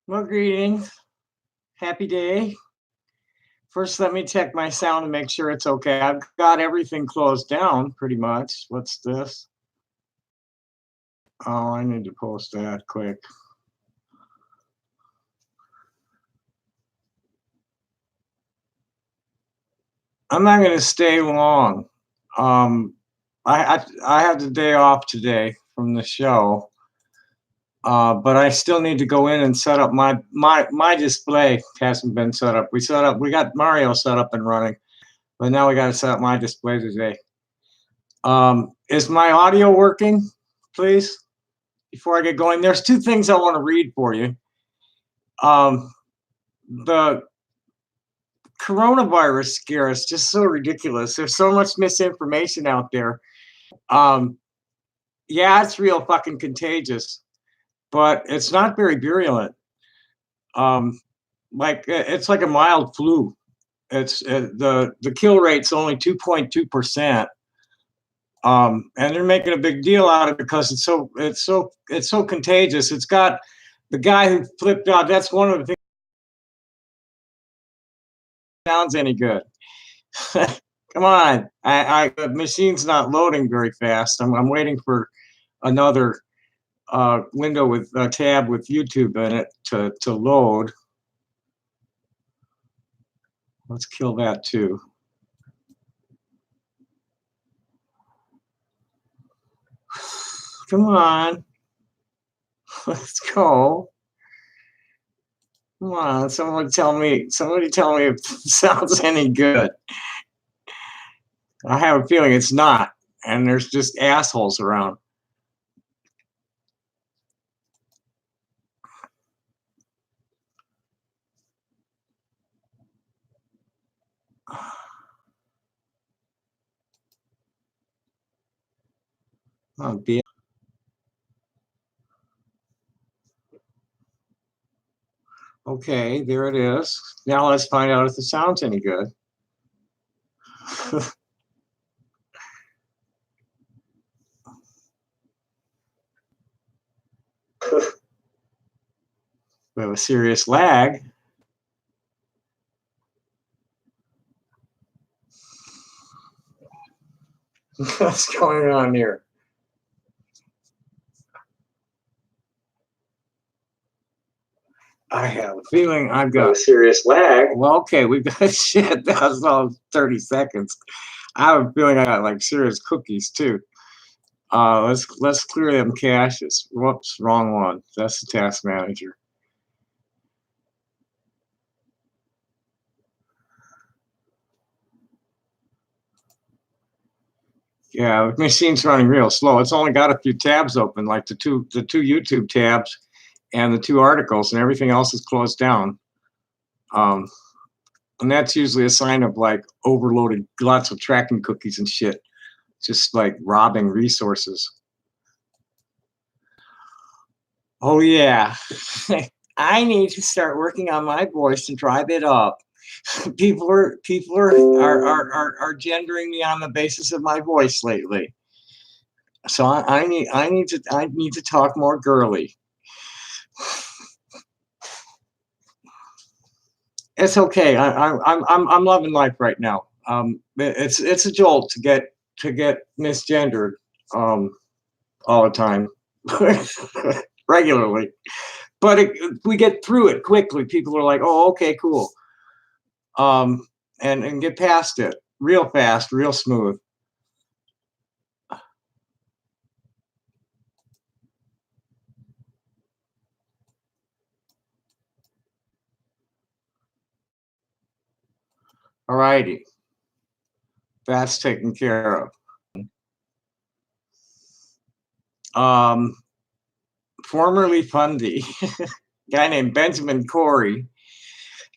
Well, greetings. Happy day. First, let me check my sound and make sure it's okay. I've got everything closed down pretty much. What's this? Oh, I need to post that quick. I'm not going to stay long. Um, I have the day off today from the show, but I still need to go in and set up my display. Hasn't been set up. We got Mario set up and running, but now we got to set up my display today. Is my audio working, please? Before I get going, there's two things I want to read for you. The coronavirus scare is just so ridiculous. There's so much misinformation out there. Um, yeah, it's real fucking contagious, but it's not very virulent. Um, it's like a mild flu. It's the kill rate's only 2.2%. And they're making a big deal out of it because it's so contagious. It's got the guy who flipped out. That's one of the things that sounds any good. Come on, the machine's not loading very fast. I'm waiting for another window with a tab with YouTube in it to load. Let's kill that too. Come on. Let's go. Come on, somebody tell me if it sounds any good. I have a feeling it's not, and there's just assholes around. Oh, okay, there it is. Now let's find out if the sound's any good. We have a serious lag. What's going on here? I have a feeling I've got a serious lag. Well, okay, we've got shit. That was all 30 seconds. I have a feeling I got like serious cookies too. Let's clear them caches. Whoops, wrong one. That's the task manager. Yeah, the machine's running real slow. It's only got a few tabs open, like the two YouTube tabs and the two articles, and everything else is closed down. And that's usually a sign of like overloaded, lots of tracking cookies and shit, just like robbing resources. Oh yeah, I need to start working on my voice to drive it up. People are gendering me on the basis of my voice lately. So I need to talk more girly. It's okay. I'm loving life right now. It's a jolt to get misgendered all the time, regularly. But we get through it quickly. People are like, "Oh, okay, cool," and get past it real fast, real smooth. All righty, that's taken care of. Formerly fundy, guy named Benjamin Corey.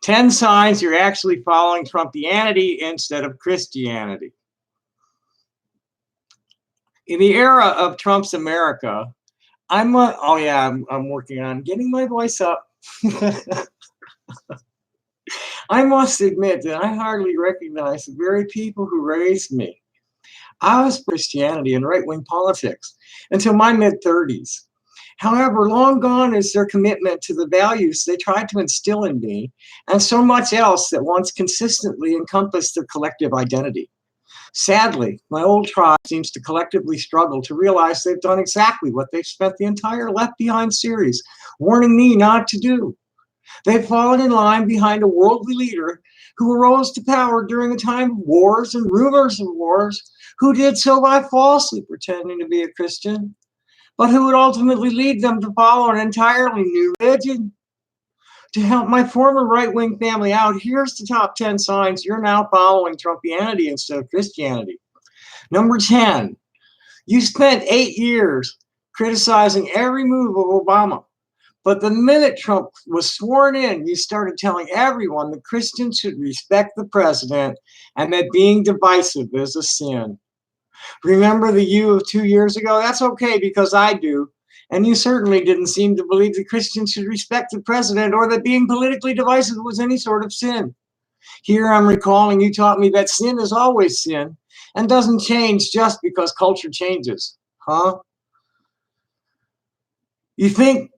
10 signs you're actually following Trumpianity instead of Christianity. In the era of Trump's America, I'm working on getting my voice up. I must admit that I hardly recognize the very people who raised me. I was Christianity and right-wing politics until my mid-30s. However, long gone is their commitment to the values they tried to instill in me, and so much else that once consistently encompassed their collective identity. Sadly, my old tribe seems to collectively struggle to realize they've done exactly what they've spent the entire Left Behind series warning me not to do. They've fallen in line behind a worldly leader who arose to power during a time of wars and rumors of wars, who did so by falsely pretending to be a Christian, but who would ultimately lead them to follow an entirely new religion. To help my former right-wing family out, here's the top 10 signs you're now following Trumpianity instead of Christianity. Number 10, you spent 8 years criticizing every move of Obama. But the minute Trump was sworn in, you started telling everyone that Christians should respect the president and that being divisive is a sin. Remember the you of 2 years ago? That's okay because I do. And you certainly didn't seem to believe that Christians should respect the president or that being politically divisive was any sort of sin. Here I'm recalling you taught me that sin is always sin and doesn't change just because culture changes. Huh? You think,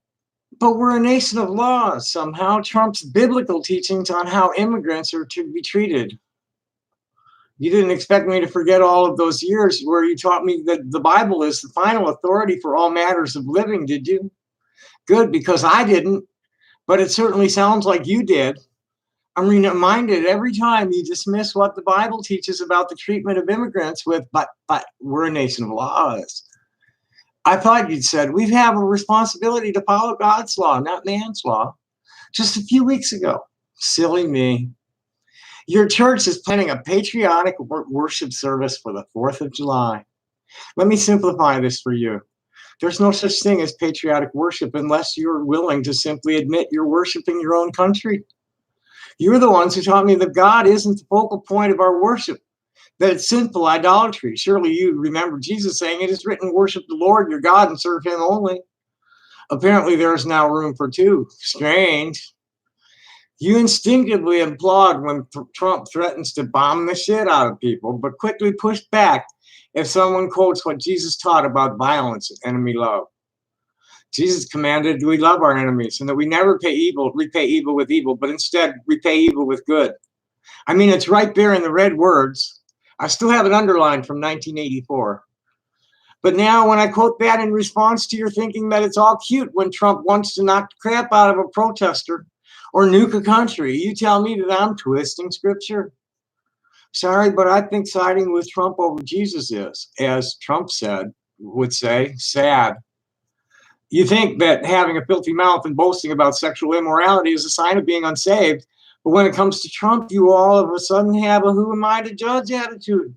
but we're a nation of laws. Somehow Trump's biblical teachings on how immigrants are to be treated. You didn't expect me to forget all of those years where you taught me that the Bible is the final authority for all matters of living, did you? Good, because I didn't, but it certainly sounds like you did. I'm reminded every time you dismiss what the Bible teaches about the treatment of immigrants with, but we're a nation of laws. I thought you'd said, we have a responsibility to follow God's law, not man's law, just a few weeks ago. Silly me. Your church is planning a patriotic worship service for the 4th of July. Let me simplify this for you. There's no such thing as patriotic worship unless you're willing to simply admit you're worshiping your own country. You're the ones who taught me that God isn't the focal point of our worship, that it's sinful idolatry. Surely you remember Jesus saying, it is written, worship the Lord your God and serve him only. Apparently there is now room for two. Strange. You instinctively applaud when Trump threatens to bomb the shit out of people, but quickly push back if someone quotes what Jesus taught about violence and enemy love. Jesus commanded we love our enemies and that we never repay evil with evil, but instead repay evil with good. I mean, it's right there in the red words. I still have it underlined from 1984. But now when I quote that in response to your thinking that it's all cute when Trump wants to knock the crap out of a protester or nuke a country, you tell me that I'm twisting scripture. Sorry, but I think siding with Trump over Jesus is, as Trump would say, sad. You think that having a filthy mouth and boasting about sexual immorality is a sign of being unsaved, but when it comes to Trump, you all of a sudden have a who am I to judge attitude.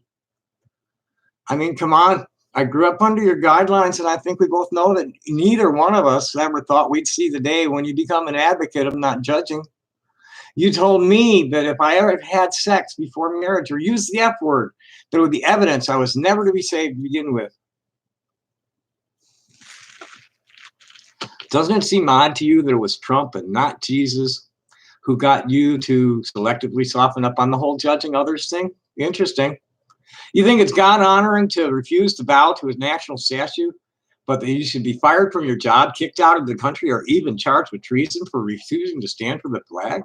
I mean, come on. I grew up under your guidelines, and I think we both know that neither one of us ever thought we'd see the day when you become an advocate of not judging. You told me that if I ever had sex before marriage or used the F word, there would be evidence I was never to be saved to begin with. Doesn't it seem odd to you that it was Trump and not Jesus who got you to selectively soften up on the whole judging others thing? Interesting. You think it's God honoring to refuse to bow to his national statue, but that you should be fired from your job, kicked out of the country, or even charged with treason for refusing to stand for the flag?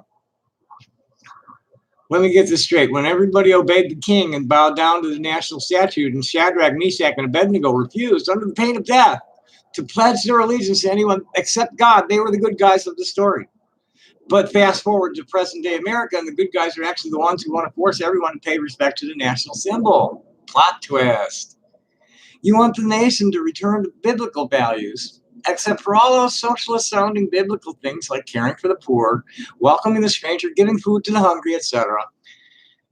Let me get this straight. When everybody obeyed the king and bowed down to the national statute, and Shadrach, Meshach, and Abednego refused under the pain of death to pledge their allegiance to anyone except God, they were the good guys of the story. But fast forward to present day America, and the good guys are actually the ones who want to force everyone to pay respect to the national symbol. Plot twist. You want the nation to return to biblical values, except for all those socialist sounding biblical things like caring for the poor, welcoming the stranger, giving food to the hungry, etc.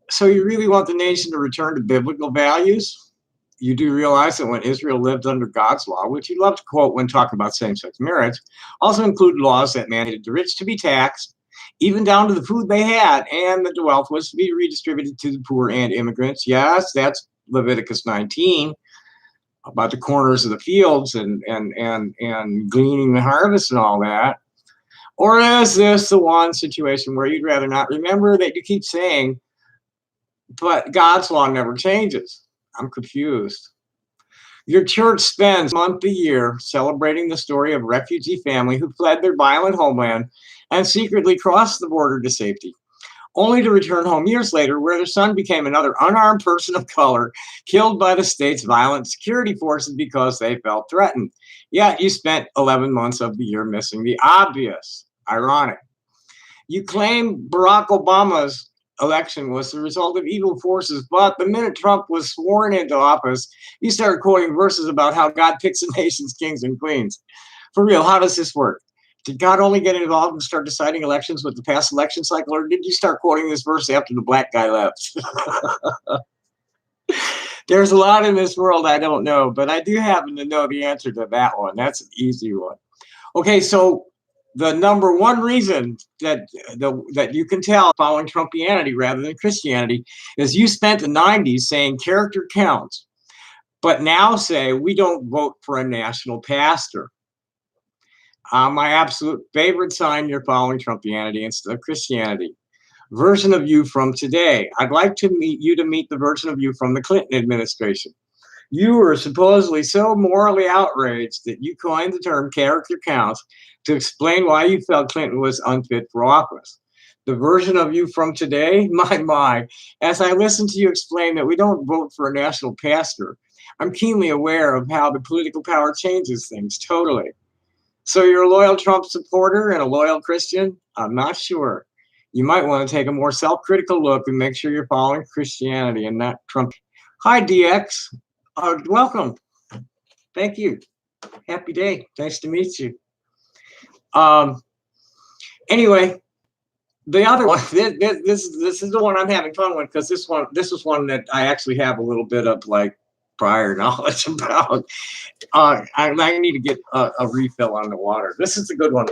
So you really want the nation to return to biblical values? You do realize that when Israel lived under God's law, which you love to quote when talking about same-sex marriage, also included laws that mandated the rich to be taxed, even down to the food they had, and that the wealth was to be redistributed to the poor and immigrants. Yes, that's Leviticus 19, about the corners of the fields and gleaning the harvest and all that. Or is this the one situation where you'd rather not remember that you keep saying, but God's law never changes? I'm confused. Your church spends a month a year celebrating the story of a refugee family who fled their violent homeland and secretly crossed the border to safety, only to return home years later where their son became another unarmed person of color killed by the state's violent security forces because they felt threatened. Yet you spent 11 months of the year missing the obvious. Ironic. You claim Barack Obama's election was the result of evil forces, but the minute Trump was sworn into office, you started quoting verses about how God picks the nation's kings and queens. For real, how does this work? Did God only get involved and start deciding elections with the past election cycle, or did you start quoting this verse after the black guy left? There's a lot in this world I don't know, but I do happen to know the answer to that one. That's an easy one. Okay, so the number one reason that you can tell following Trumpianity rather than Christianity is you spent the 90s saying character counts, but now say we don't vote for a national pastor. My absolute favorite sign you're following Trumpianity instead of Christianity. Version of you from today. I'd like to meet the version of you from the Clinton administration. You were supposedly so morally outraged that you coined the term character counts to explain why you felt Clinton was unfit for office. The version of you from today, my, as I listen to you explain that we don't vote for a national pastor, I'm keenly aware of how the political power changes things, totally. So you're a loyal Trump supporter and a loyal Christian? I'm not sure. You might want to take a more self-critical look and make sure you're following Christianity and not Trump. Hi, DX. Welcome. Thank you. Happy day. Nice to meet you. Anyway, the other one, this is the one I'm having fun with because this is one that I actually have a little bit of like prior knowledge about. I need to get a refill on the water. This is a good one.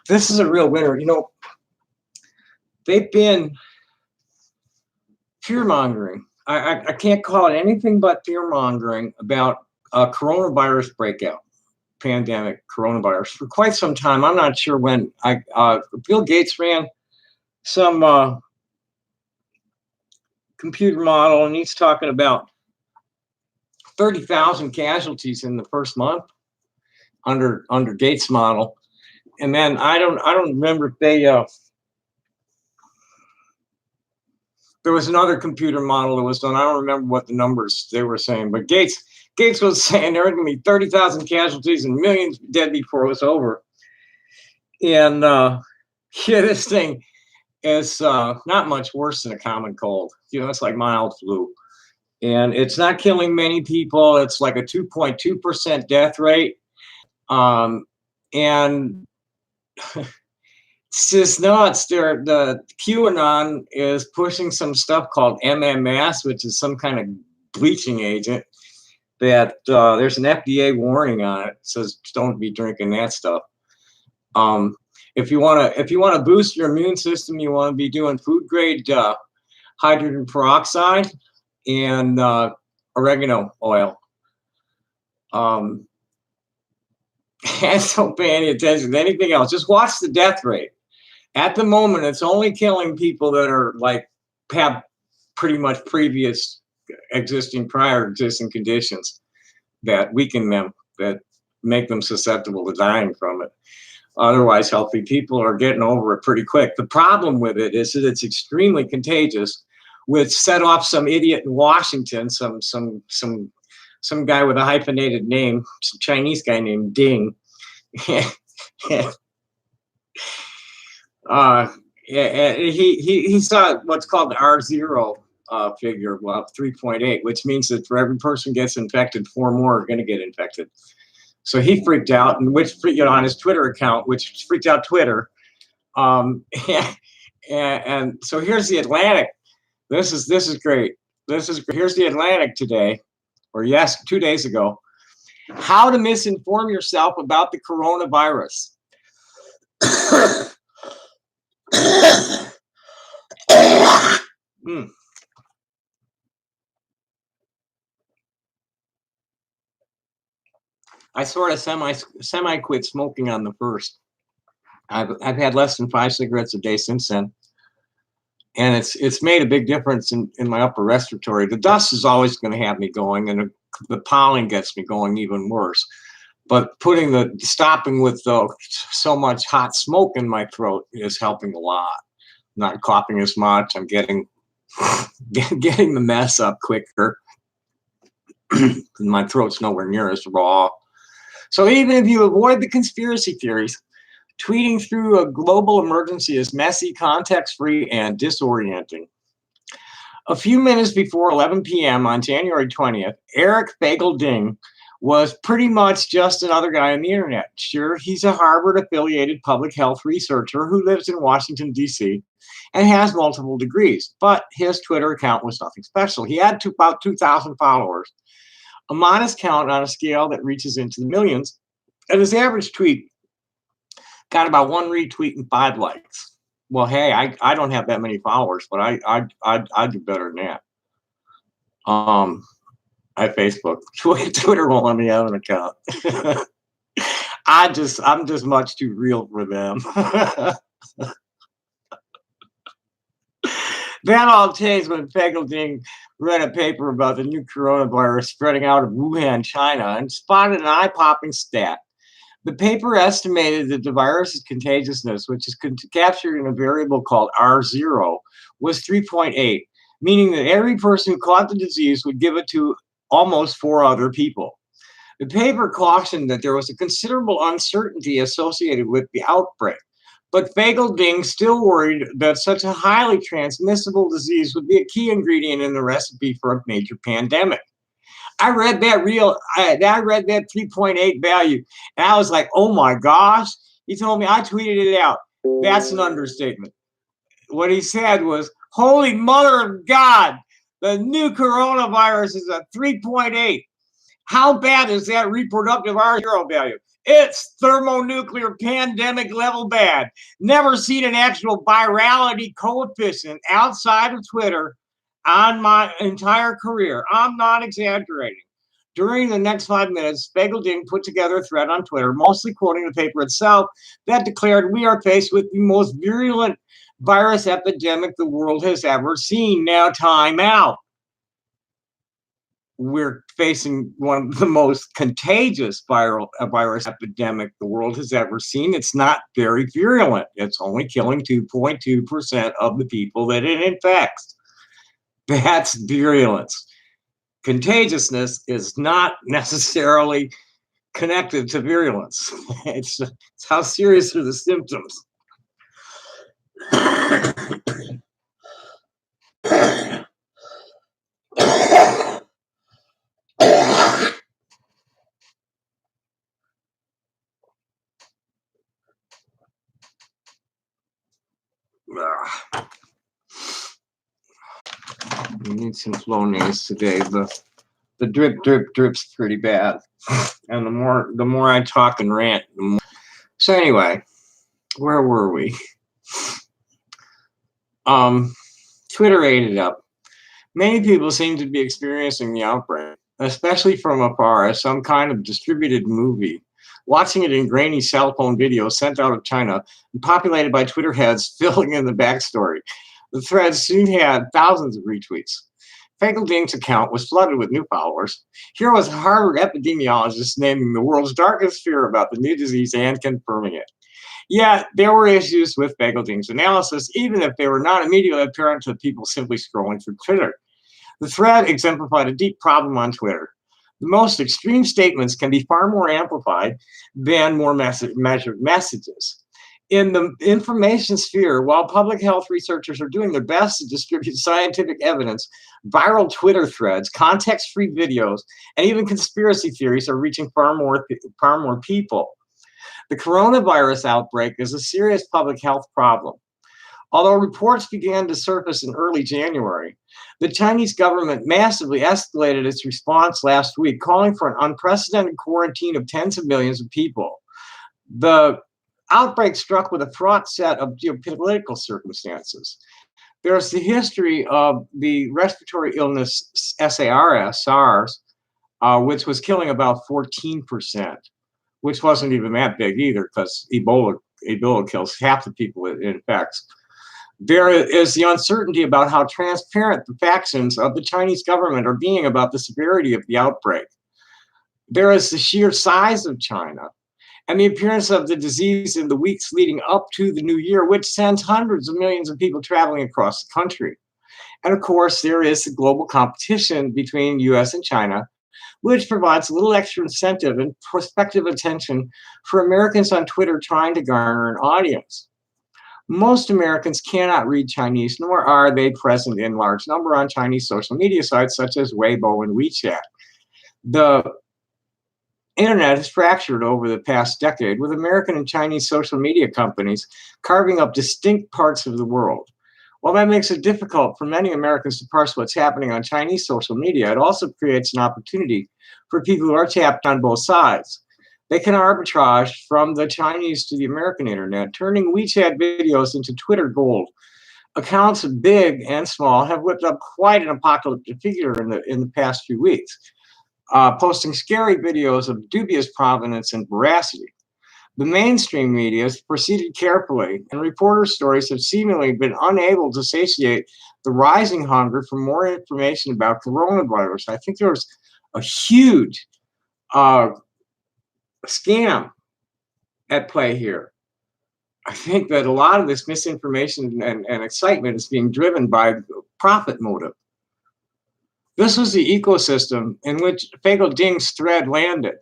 This is a real winner. You know, they've been fear-mongering. I can't call it anything but fear-mongering about a coronavirus breakout, pandemic, coronavirus, for quite some time. I'm not sure when. Bill Gates ran some computer model, and he's talking about 30,000 casualties in the first month under Gates' model. And then I don't remember if they there was another computer model that was done. I don't remember what the numbers they were saying, but Gates was saying there were going to be 30,000 casualties and millions dead before it was over. And yeah, this thing is not much worse than a common cold. You know, it's like mild flu, and it's not killing many people. It's like a 2.2% death rate, and it's just nuts. The QAnon is pushing some stuff called MMS, which is some kind of bleaching agent that there's an FDA warning on it. It says don't be drinking that stuff. If you want to boost your immune system, you want to be doing food grade hydrogen peroxide and oregano oil. And don't pay any attention to anything else. Just watch the death rate. At the moment, it's only killing people that are like have pretty much prior existing conditions that weaken them, that make them susceptible to dying from it. Otherwise, healthy people are getting over it pretty quick. The problem with it is that it's extremely contagious, which set off some idiot in Washington, some guy with a hyphenated name, some Chinese guy named Ding. He saw what's called the R0 figure, well, 3.8, which means that for every person gets infected, 4 more are going to get infected. So he freaked out, and on his Twitter account, which freaked out Twitter. And so here's the Atlantic. This is great. Here's the Atlantic today, or 2 days ago. How to misinform yourself about the coronavirus. Mm. I sort of semi quit smoking on the first. I've had less than 5 cigarettes a day since then, and it's made a big difference in my upper respiratory. The dust is always going to have me going, and the pollen gets me going even worse. But stopping with so much hot smoke in my throat is helping a lot. I'm not coughing as much. I'm getting getting the mess up quicker. My throat's nowhere near as raw. So even if you avoid the conspiracy theories, tweeting through a global emergency is messy, context-free, and disorienting. A few minutes before 11 p.m. on January 20th, Eric Fagel-Ding was pretty much just another guy on the internet. Sure, he's a Harvard-affiliated public health researcher who lives in Washington, D.C., and has multiple degrees, but his Twitter account was nothing special. He had about 2,000 followers, a modest count on a scale that reaches into the millions, and his average tweet got about 1 retweet and 5 likes. Well, hey, I don't have that many followers, but I do better than that. I Facebook. Twitter won't let me have an account. I'm just much too real for them. That all changed when Fagel-Ding read a paper about the new coronavirus spreading out of Wuhan, China, and spotted an eye-popping stat. The paper estimated that the virus's contagiousness, which is captured in a variable called R0, was 3.8, meaning that every person who caught the disease would give it to almost 4 other people. The paper cautioned that there was a considerable uncertainty associated with the outbreak, but Fagel-Ding still worried that such a highly transmissible disease would be a key ingredient in the recipe for a major pandemic. I read that 3.8 value, and I was like, oh my gosh. He told me, I tweeted it out. That's an understatement. What he said was, holy mother of God, the new coronavirus is a 3.8. How bad is that reproductive R0 value? It's thermonuclear pandemic level bad. Never seen an actual virality coefficient outside of Twitter on my entire career. I'm not exaggerating. During the next 5 minutes, Fagel-Ding put together a thread on Twitter, mostly quoting the paper itself, that declared, we are faced with the most virulent virus epidemic the world has ever seen. Now, time out. We're facing one of the most contagious virus epidemic the world has ever seen. It's not very virulent. It's only killing 2.2% of the people that it infects. That's virulence. Contagiousness is not necessarily connected to virulence. It's how serious are the symptoms. We need some Flonase today. The drip's pretty bad, and the more I talk and rant, the more. So anyway, where were we? Twitter ate it up. Many people seem to be experiencing the outbreak, especially from afar, as some kind of distributed movie. Watching it in grainy cell phone videos sent out of China and populated by Twitter heads filling in the backstory. The thread soon had thousands of retweets. Fagel-Ding's account was flooded with new followers. Here was a Harvard epidemiologist naming the world's darkest fear about the new disease and confirming it. Yet, there were issues with Fagel-Ding's analysis, even if they were not immediately apparent to people simply scrolling through Twitter. The thread exemplified a deep problem on Twitter. The most extreme statements can be far more amplified than more measured messages. In the information sphere, while public health researchers are doing their best to distribute scientific evidence, viral Twitter threads, context-free videos, and even conspiracy theories are reaching far more people. The coronavirus outbreak is a serious public health problem. Although reports began to surface in early January, the Chinese government massively escalated its response last week, calling for an unprecedented quarantine of tens of millions of people. The outbreak struck with a fraught set of geopolitical circumstances. There's the history of the respiratory illness SARS, which was killing about 14%, which wasn't even that big either, because Ebola kills half the people it infects. There is the uncertainty about how transparent the factions of the Chinese government are being about the severity of the outbreak. There is the sheer size of China and the appearance of the disease in the weeks leading up to the new year, which sends hundreds of millions of people traveling across the country. And of course, there is the global competition between US and China, which provides a little extra incentive and prospective attention for Americans on Twitter trying to garner an audience. Most Americans cannot read Chinese, nor are they present in large number on Chinese social media sites such as Weibo and WeChat. The internet has fractured over the past decade, with American and Chinese social media companies carving up distinct parts of the world. While that makes it difficult for many Americans to parse what's happening on Chinese social media, it also creates an opportunity for people who are tapped on both sides. They can arbitrage from the Chinese to the American internet, turning WeChat videos into Twitter gold. Accounts big and small have whipped up quite an apocalyptic figure in the past few weeks, posting scary videos of dubious provenance and veracity. The mainstream media has proceeded carefully, and reporters' stories have seemingly been unable to satiate the rising hunger for more information about coronavirus. I think there was a huge scam at play here. I think that a lot of this misinformation and excitement is being driven by profit motive. This was the ecosystem in which Fagel Ding's thread landed.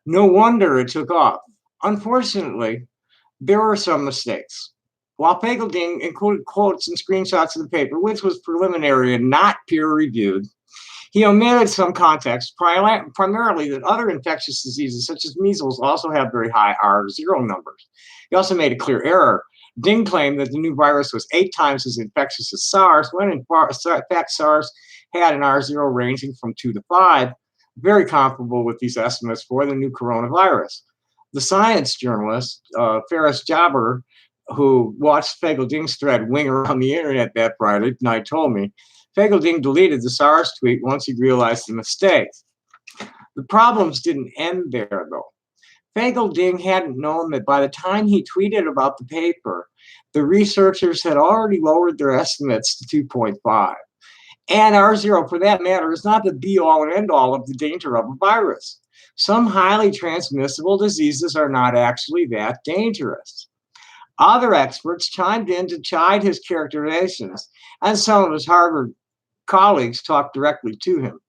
No wonder it took off. Unfortunately, there were some mistakes. While Fagel Ding included quotes and screenshots of the paper, which was preliminary and not peer-reviewed, he omitted some context, primarily that other infectious diseases such as measles also have very high R0 numbers. He also made a clear error. Ding claimed that the new virus was 8 times as infectious as SARS, when in fact SARS had an R0 ranging from 2 to 5, very comparable with these estimates for the new coronavirus. The science journalist, Ferris Jabber, who watched Fagel Ding's thread wing around the internet that Friday night, told me Fagel Ding deleted the SARS tweet once he realized the mistake. The problems didn't end there, though. Fagel Ding hadn't known that by the time he tweeted about the paper, the researchers had already lowered their estimates to 2.5. And R0, for that matter, is not the be-all and end-all of the danger of a virus. Some highly transmissible diseases are not actually that dangerous. Other experts chimed in to chide his characterizations, and some of his Harvard colleagues talked directly to him.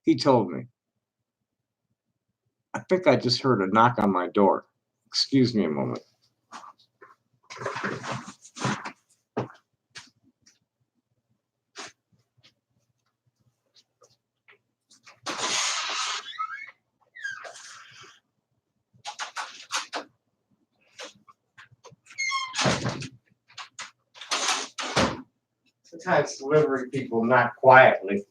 He told me, I think I just heard a knock on my door. Excuse me a moment. Sometimes delivery people knock quietly.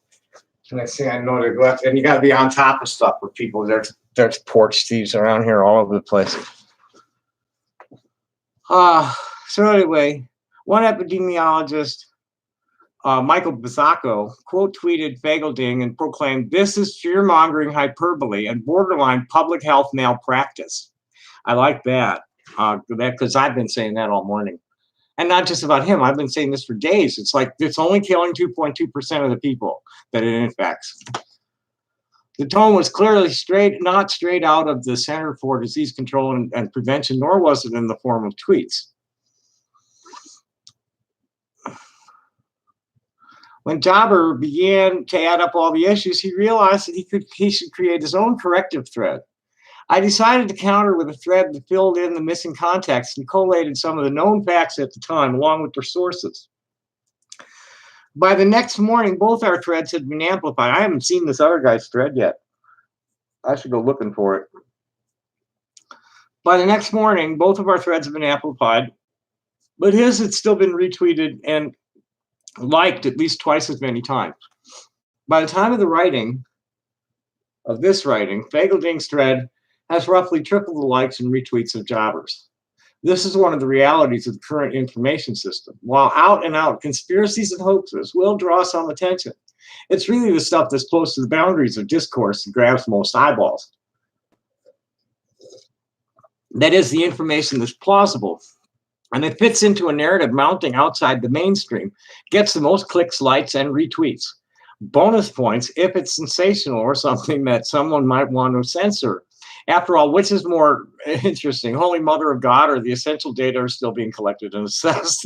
And I say I know they're left, and you got to be on top of stuff with people. There's porch thieves around here all over the place. So anyway, one epidemiologist, Michael Bizzacco, quote tweeted Fagel Ding and proclaimed, "This is fear-mongering hyperbole and borderline public health malpractice." I like that, because I've been saying that all morning. And not just about him. I've been saying this for days. It's like it's only killing 2.2% of the people that it infects. The tone was clearly not straight out of the Center for Disease Control and Prevention, nor was it in the form of tweets. When Jabber began to add up all the issues, he realized that he should create his own corrective thread. I decided to counter with a thread that filled in the missing context and collated some of the known facts at the time along with their sources. By the next morning, both our threads had been amplified. I haven't seen this other guy's thread yet. I should go looking for it. By the next morning, both of our threads have been amplified But his had still been retweeted and liked at least twice as many times. By the time of the writing of this writing, Fagleding's thread has roughly triple the likes and retweets of Jobbers. This is one of the realities of the current information system. While out and out conspiracies and hoaxes will draw some attention, it's really the stuff that's close to the boundaries of discourse that grabs most eyeballs. That is the information that's plausible, and it fits into a narrative mounting outside the mainstream, gets the most clicks, likes, and retweets. Bonus points if it's sensational or something that someone might want to censor. After all, which is more interesting, Holy Mother of God or the essential data are still being collected and assessed,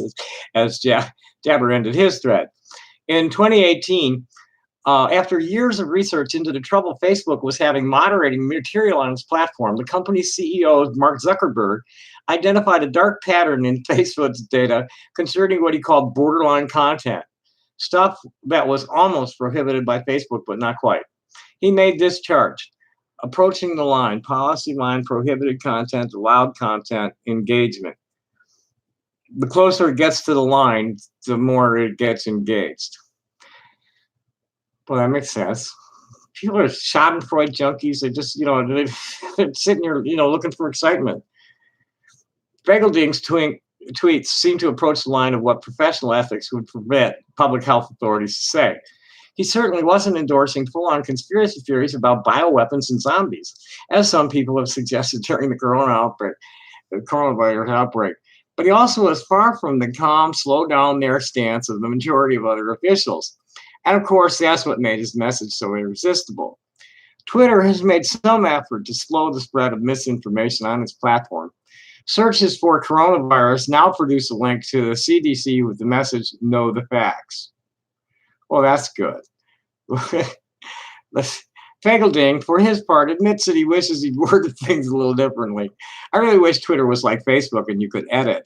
as Jabber ended his thread. In 2018, after years of research into the trouble Facebook was having moderating material on its platform, the company's CEO, Mark Zuckerberg, identified a dark pattern in Facebook's data concerning what he called borderline content, stuff that was almost prohibited by Facebook, but not quite. He made this charge: approaching the line, policy line, prohibited content, allowed content, engagement. The closer it gets to the line, the more it gets engaged. Well, that makes sense. People are schadenfreude junkies. They're just, they're sitting here, looking for excitement. Fagleding's tweets seem to approach the line of what professional ethics would permit public health authorities to say. He certainly wasn't endorsing full-on conspiracy theories about bioweapons and zombies, as some people have suggested during the coronavirus outbreak. But he also was far from the calm, slow down their stance of the majority of other officials. And of course, that's what made his message so irresistible. Twitter has made some effort to slow the spread of misinformation on its platform. Searches for coronavirus now produce a link to the CDC with the message, "Know the facts." Well, that's good. Fagleding, for his part, admits that he wishes he'd worded things a little differently. I really wish Twitter was like Facebook and you could edit.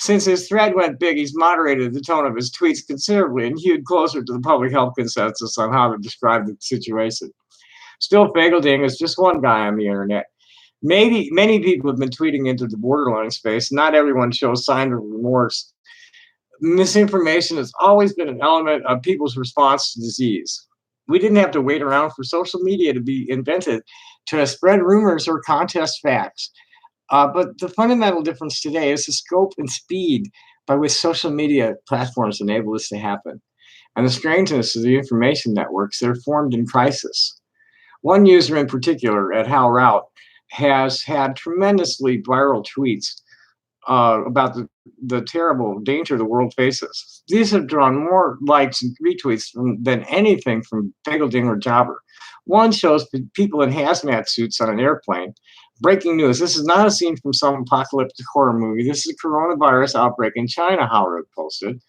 Since his thread went big, he's moderated the tone of his tweets considerably and hewed closer to the public health consensus on how to describe the situation. Still, Fagleding is just one guy on the internet. Many people have been tweeting into the borderline space. Not everyone shows signs of remorse. Misinformation has always been an element of people's response to disease. We didn't have to wait around for social media to be invented to spread rumors or contest facts. But the fundamental difference today is the scope and speed by which social media platforms enable this to happen, and the strangeness of the information networks that are formed in crisis. One user in particular at HowRoute has had tremendously viral tweets about the terrible danger the world faces. These have drawn more likes and retweets than anything from Fagleding or Jobber. One shows people in hazmat suits on an airplane. Breaking news: this is not a scene from some apocalyptic horror movie. This is a coronavirus outbreak in China, Howard posted.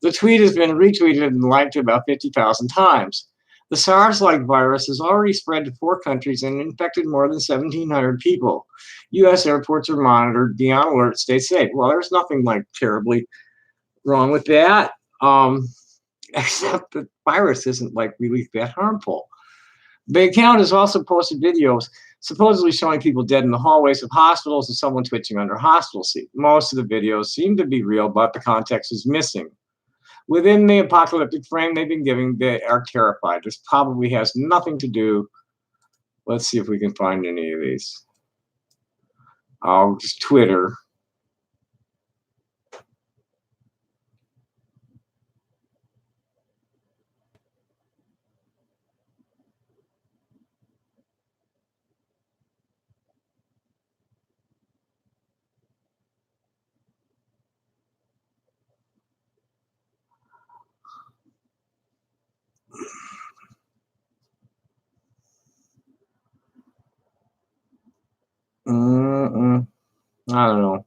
The tweet has been retweeted and liked about 50,000 times. The SARS-like virus has already spread to 4 countries and infected more than 1,700 people. U.S. airports are monitored. Be on alert. Stay safe. Well, there's nothing like terribly wrong with that, except the virus isn't like really that harmful. The account has also posted videos supposedly showing people dead in the hallways of hospitals and someone twitching under a hospital seat. Most of the videos seem to be real, but the context is missing. Within the apocalyptic frame they've been giving, they are terrified. This probably has nothing to do. Let's see if we can find any of these. Oh, just Twitter. I don't know.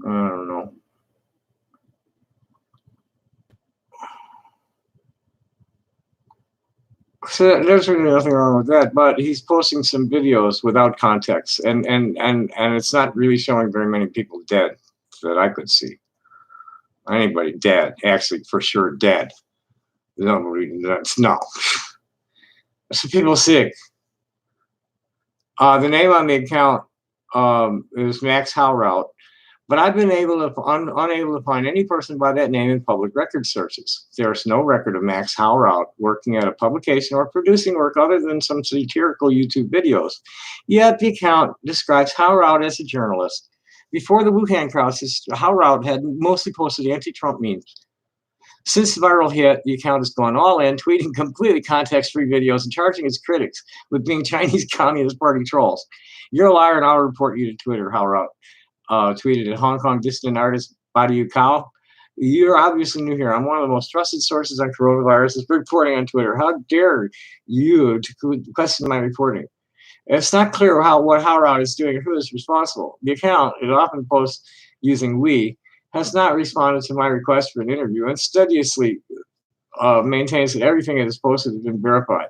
I don't know. So there's really nothing wrong with that, but he's posting some videos without context, and it's not really showing very many people dead that I could see. Anybody dead, actually, for sure dead. No. Some people sick. The name on the account is Max Howrout, but I've been unable to find any person by that name in public record searches. There's no record of Max Howrout working at a publication or producing work other than some satirical YouTube videos. Yet the account describes Howrout as a journalist. Before the Wuhan crisis, Howrout had mostly posted anti-Trump memes. Since the viral hit, the account has gone all in, tweeting completely context-free videos and charging its critics with being Chinese Communist Party trolls. You're a liar, and I'll report you to Twitter, Howrout tweeted at Hong Kong dissident artist Badiou Cao. You're obviously new here. I'm one of the most trusted sources on coronavirus reporting on Twitter. How dare you to question my reporting? It's not clear what Howrout is doing or who is responsible. The account, it often posts using we, has not responded to my request for an interview and studiously maintains that everything it has posted has been verified.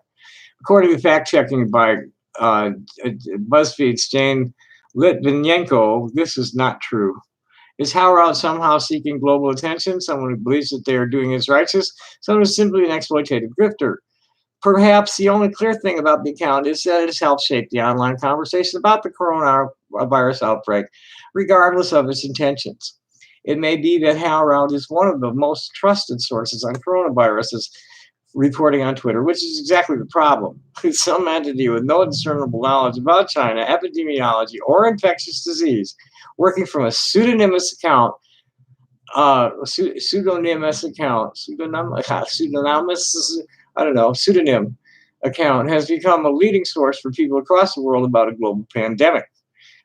According to fact-checking by BuzzFeed's Jane Litvinenko, this is not true. Is Howrout somehow seeking global attention? Someone who believes that they are doing is righteous? Someone who's simply an exploitative grifter? Perhaps the only clear thing about the account is that it has helped shape the online conversation about the coronavirus outbreak, regardless of its intentions. It may be that Howrout is one of the most trusted sources on coronaviruses reporting on Twitter, which is exactly the problem. Some entity with no discernible knowledge about China, epidemiology, or infectious disease, working from a pseudonymous account, pseudonym account has become a leading source for people across the world about a global pandemic.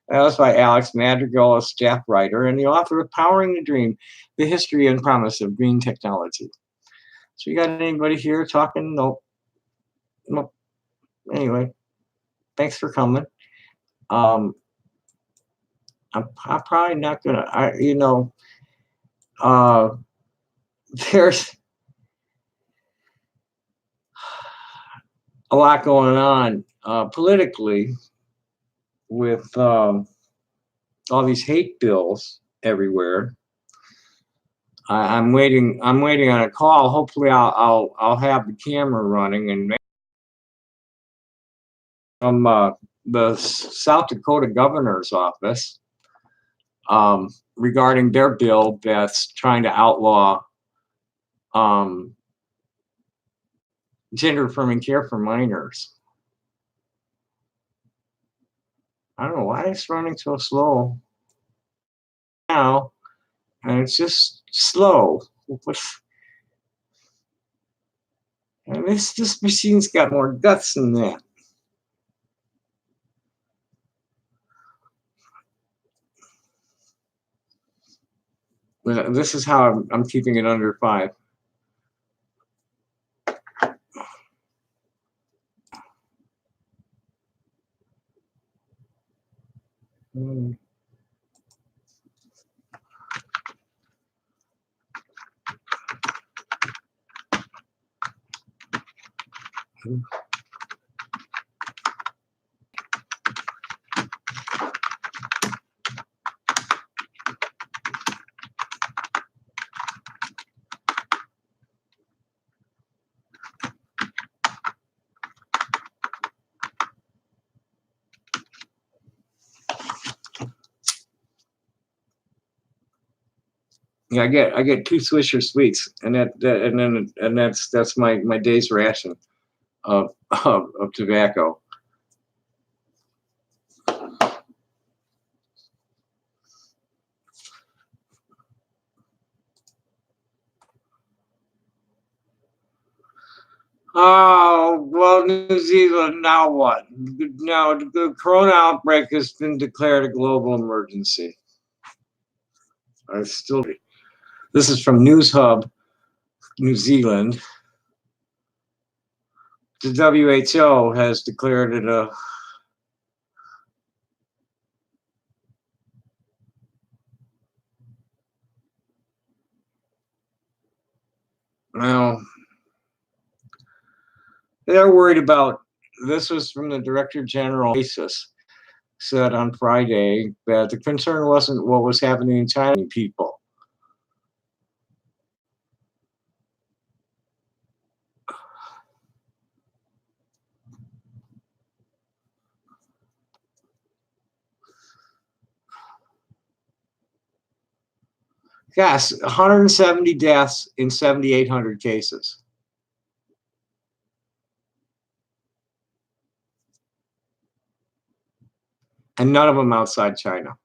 That was by Alex Madrigal, a staff writer and the author of Powering the Dream, The History and Promise of Green Technology. So you got anybody here talking? Nope. Nope. Anyway, thanks for coming. I'm probably not gonna, there's a lot going on politically with all these hate bills everywhere. I'm waiting on a call. Hopefully I'll have the camera running and from the South Dakota governor's office regarding their bill that's trying to outlaw gender affirming care for minors. I don't know why it's running so slow now, and it's just slow. And this machine's got more guts than that. This is how I'm keeping it under 5. Yeah, I get 2 Swisher Sweets, and that's my day's ration of tobacco. Oh, well, New Zealand, now what? Now the corona outbreak has been declared a global emergency. This is from News Hub, New Zealand. The WHO has declared it a now. They're worried about, this was from the Director General ISIS, said on Friday that the concern wasn't what was happening in China, people. Yes, 170 deaths in 7,800 cases. And none of them outside China.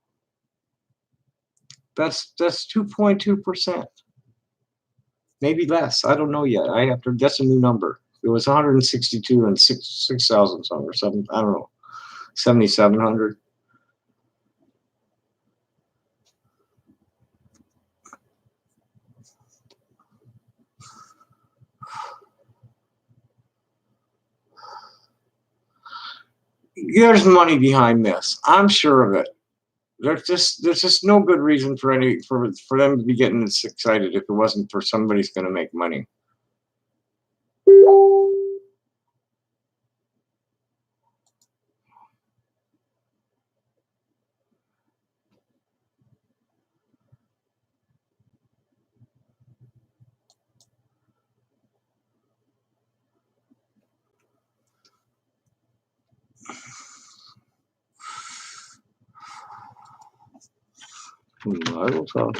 That's 2.2%. Maybe less. I don't know yet. I have to. That's a new number. It was 162 and 6,000 some or something. I don't know. 7,700. There's money behind this. I'm sure of it. There's just no good reason for them to be getting this excited if it wasn't for somebody's going to make money. I will tell.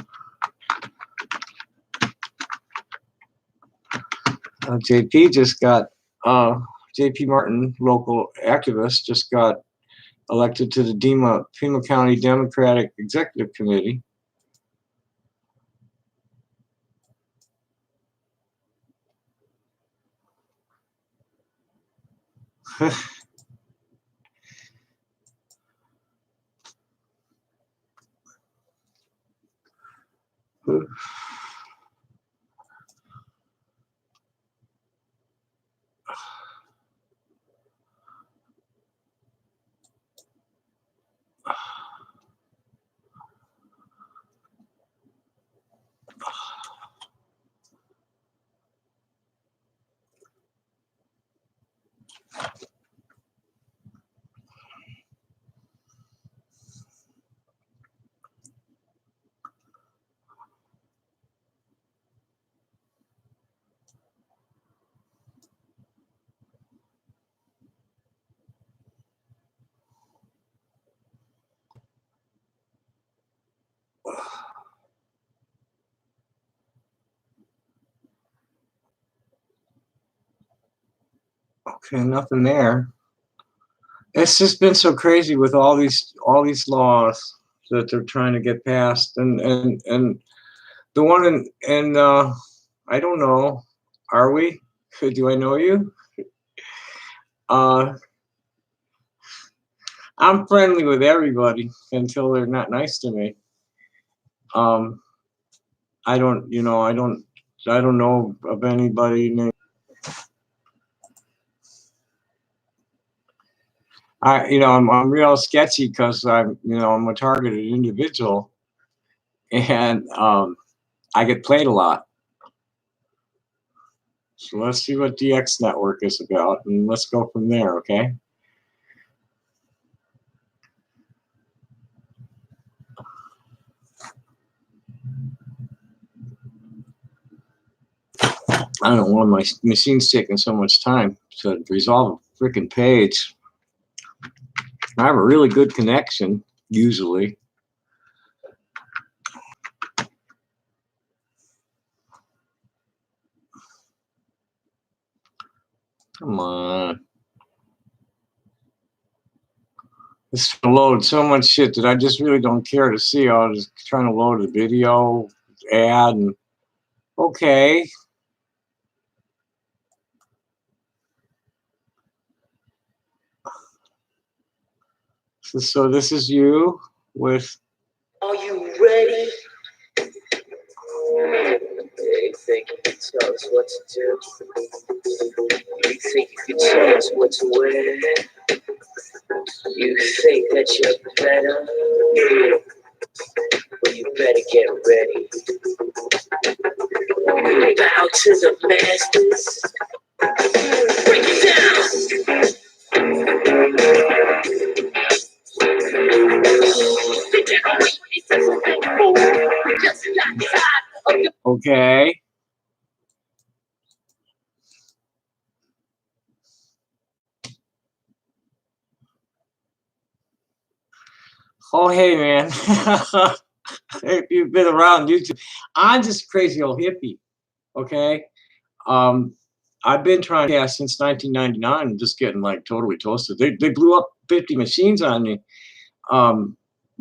JP just got JP Martin, local activist, just got elected to the Pima County Democratic Executive Committee. Okay, nothing there. It's just been so crazy with all these laws that they're trying to get passed, and the one in I don't know, are we? Do I know you? I'm friendly with everybody until they're not nice to me. I don't know of anybody named. I'm real sketchy because I'm a targeted individual, and I get played a lot. So let's see what DX Network is about, and let's go from there, okay? I don't know why my machine's taking so much time to resolve a freaking page. I have a really good connection, usually. Come on. It's gonna load so much shit that I just really don't care to see. I was just trying to load a video, ad, and okay. So this is you with. Are you ready? You think you can tell us what to do? You think you can tell us what to wear? You think that you're better? Well, you better get ready. Bow to the masters. Break it down. Okay. Oh, hey, man. If you've been around YouTube, I'm just a crazy old hippie. Okay. I've been trying to since 1999 and just getting like totally toasted. They blew up 50 machines on me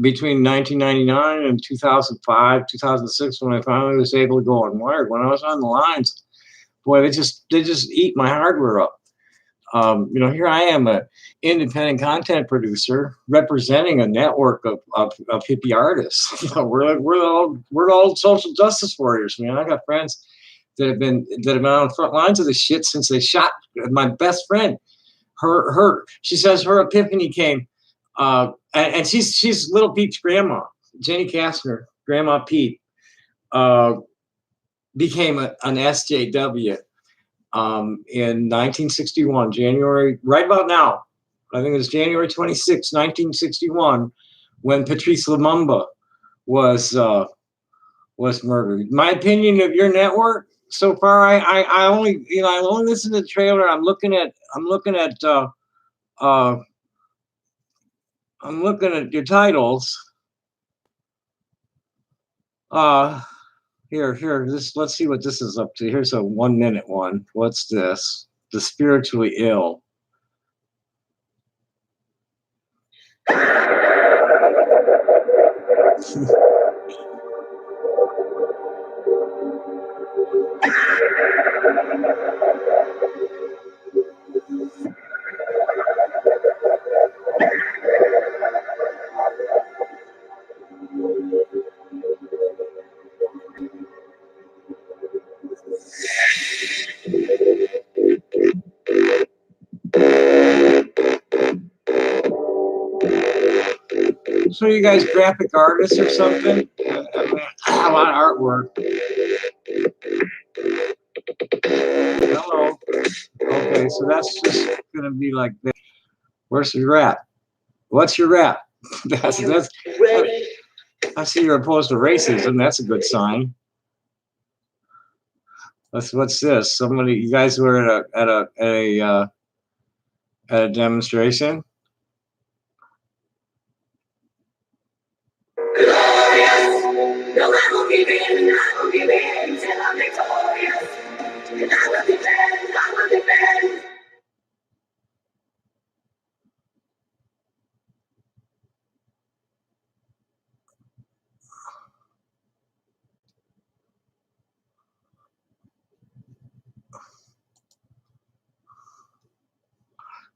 between 1999 and 2005, 2006 when I finally was able to go on wired. When I was on the lines, boy, they just eat my hardware up. Here I am, a independent content producer representing a network of hippie artists. We're the old social justice warriors, man. I got friends that have been on the front lines of this shit since they shot my best friend. She says her epiphany came, and she's Little Pete's grandma, Jenny Kastner, Grandma Pete, became an SJW in 1961, January, right about now. I think it was January 26, 1961, when Patrice Lumumba was murdered. My opinion of your network so far, I only listened to the trailer. I'm looking at your titles. Here, let's see what this is up to. Here's a 1 minute one. What's this? The spiritually ill. So you guys graphic artists or something? A lot of artwork. Hello. Okay, so that's just gonna be like this. Where's your rap? What's your rap? that's Ready? I see you're opposed to racism. That's a good sign. What's this? Somebody, you guys were at a demonstration.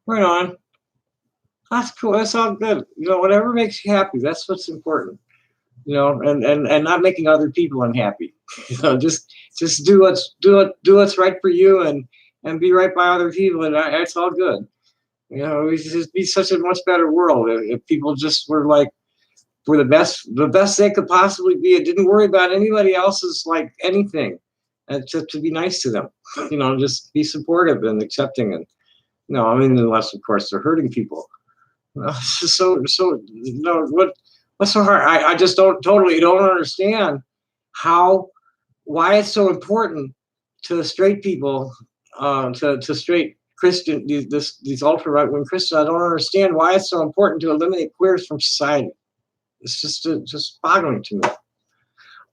Right on. That's cool. That's all good. Whatever makes you happy. That's what's important. And not making other people unhappy. Just do what's right for you and be right by other people, and it's all good. It would just be such a much better world if people just were like, were the best they could possibly be. It didn't worry about anybody else's like anything, and to be nice to them. Just be supportive and accepting, and unless of course they're hurting people. It's just what's so hard? I just don't understand why it's so important to straight people, to straight Christian, these ultra right wing Christians. I don't understand why it's so important to eliminate queers from society. It's just boggling to me.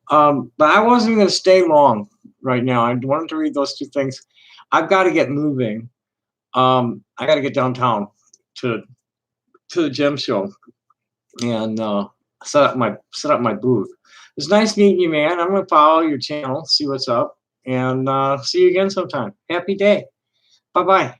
But I wasn't going to stay long right now. I wanted to read those two things. I've got to get moving. I got to get downtown to the gym show and set up my booth. It's nice meeting you, man. I'm gonna follow your channel, see what's up, and see you again sometime. Happy day. Bye bye.